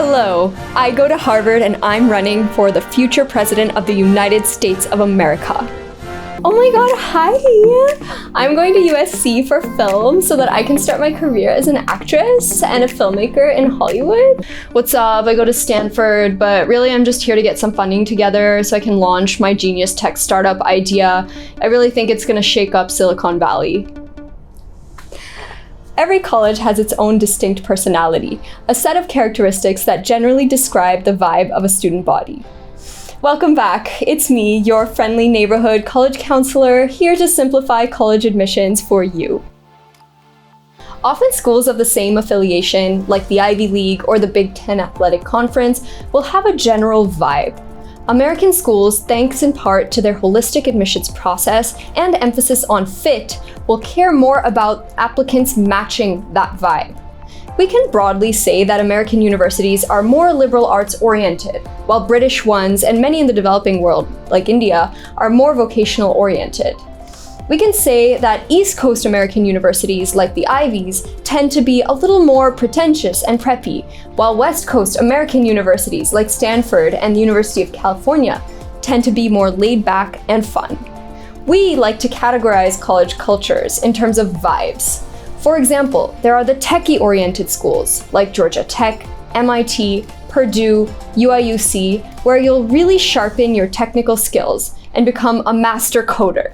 Hello, I go to Harvard and I'm running for the future president of the United States of America. Oh my god, hi! I'm going to USC for film so that I can start my career as an actress and a filmmaker in Hollywood. What's up? I go to Stanford, but really I'm just here to get some funding together so I can launch my genius tech startup idea. I really think it's gonna shake up Silicon Valley. Every college has its own distinct personality, a set of characteristics that generally describe the vibe of a student body. Welcome back. It's me, your friendly neighborhood college counselor, here to simplify college admissions for you. Often schools of the same affiliation, like the Ivy League or the Big Ten Athletic Conference, will have a general vibe. American schools, thanks in part to their holistic admissions process and emphasis on fit, will care more about applicants matching that vibe. We can broadly say that American universities are more liberal arts oriented, while British ones and many in the developing world, like India, are more vocational oriented. We can say that East Coast American universities, like the Ivies, tend to be a little more pretentious and preppy, while West Coast American universities, like Stanford and the University of California, tend to be more laid back and fun. We like to categorize college cultures in terms of vibes. For example, there are the techie-oriented schools, like Georgia Tech, MIT, Purdue, UIUC, where you'll really sharpen your technical skills and become a master coder.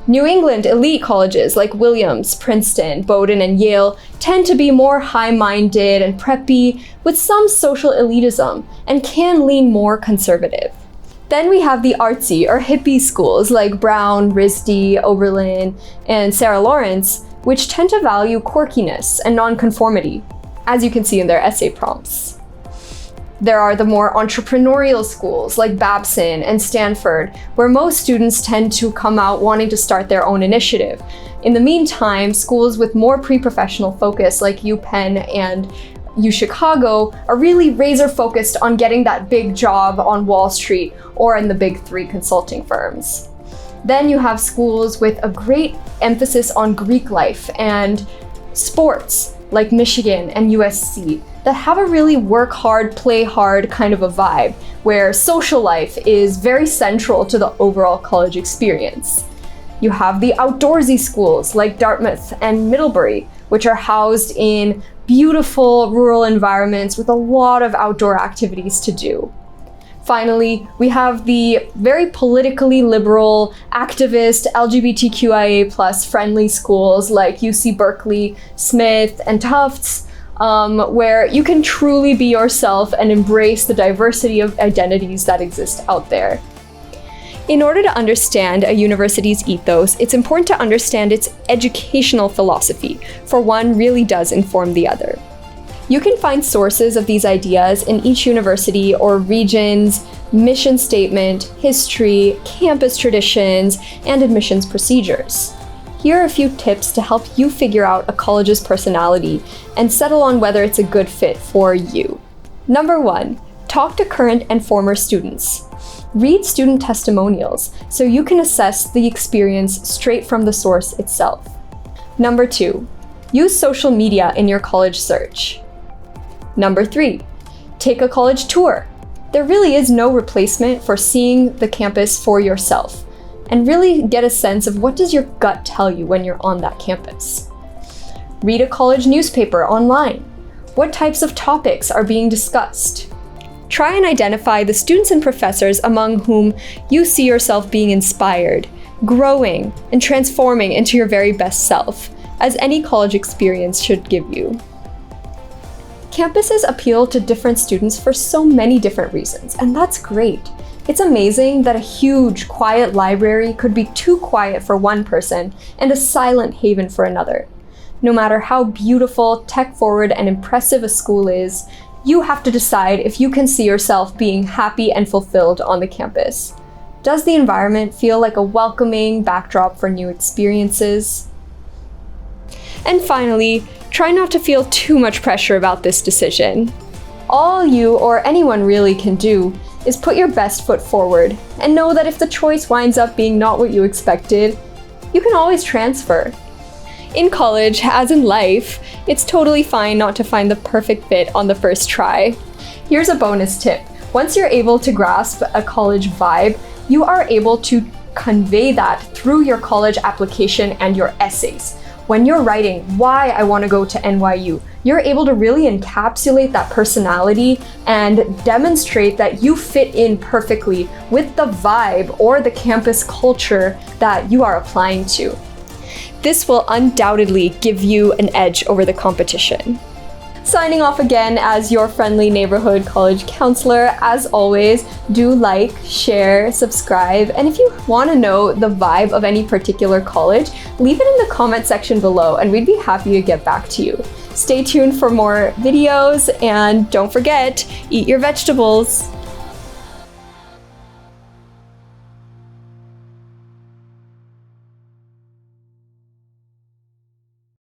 New England elite colleges like Williams, Princeton, Bowdoin, and Yale tend to be more high-minded and preppy with some social elitism and can lean more conservative. Then we have the artsy or hippie schools like Brown, RISD, Oberlin, and Sarah Lawrence, which tend to value quirkiness and nonconformity, as you can see in their essay prompts. There are the more entrepreneurial schools like Babson and Stanford, where most students tend to come out wanting to start their own initiative. In the meantime, schools with more pre-professional focus like UPenn and UChicago are really razor focused on getting that big job on Wall Street or in the big three consulting firms. Then you have schools with a great emphasis on Greek life and sports like Michigan and USC that have a really work hard, play hard kind of a vibe, where social life is very central to the overall college experience. You have the outdoorsy schools like Dartmouth and Middlebury, which are housed in beautiful rural environments with a lot of outdoor activities to do. Finally, we have the very politically liberal, activist, LGBTQIA+ friendly schools like UC Berkeley, Smith, and Tufts, where you can truly be yourself and embrace the diversity of identities that exist out there. In order to understand a university's ethos, it's important to understand its educational philosophy, for one really does inform the other. You can find sources of these ideas in each university or region's mission statement, history, campus traditions, and admissions procedures. Here are a few tips to help you figure out a college's personality and settle on whether it's a good fit for you. Number 1, talk to current and former students. Read student testimonials so you can assess the experience straight from the source itself. Number 2, use social media in your college search. Number 3, take a college tour. There really is no replacement for seeing the campus for yourself and really get a sense of what does your gut tell you when you're on that campus. Read a college newspaper online. What types of topics are being discussed? Try and identify the students and professors among whom you see yourself being inspired, growing, and transforming into your very best self, as any college experience should give you. Campuses appeal to different students for so many different reasons, and that's great. It's amazing that a huge, quiet library could be too quiet for one person and a silent haven for another. No matter how beautiful, tech-forward, and impressive a school is, you have to decide if you can see yourself being happy and fulfilled on the campus. Does the environment feel like a welcoming backdrop for new experiences? And finally, try not to feel too much pressure about this decision. All you or anyone really can do is put your best foot forward and know that if the choice winds up being not what you expected, you can always transfer. In college, as in life, it's totally fine not to find the perfect fit on the first try. Here's a bonus tip. Once you're able to grasp a college vibe, you are able to convey that through your college application and your essays. When you're writing why I want to go to NYU, you're able to really encapsulate that personality and demonstrate that you fit in perfectly with the vibe or the campus culture that you are applying to. This will undoubtedly give you an edge over the competition. Signing off again as your friendly neighborhood college counselor. As always, do like, share, subscribe, and if you want to know the vibe of any particular college, leave it in the comment section below and we'd be happy to get back to you. Stay tuned for more videos and don't forget, eat your vegetables.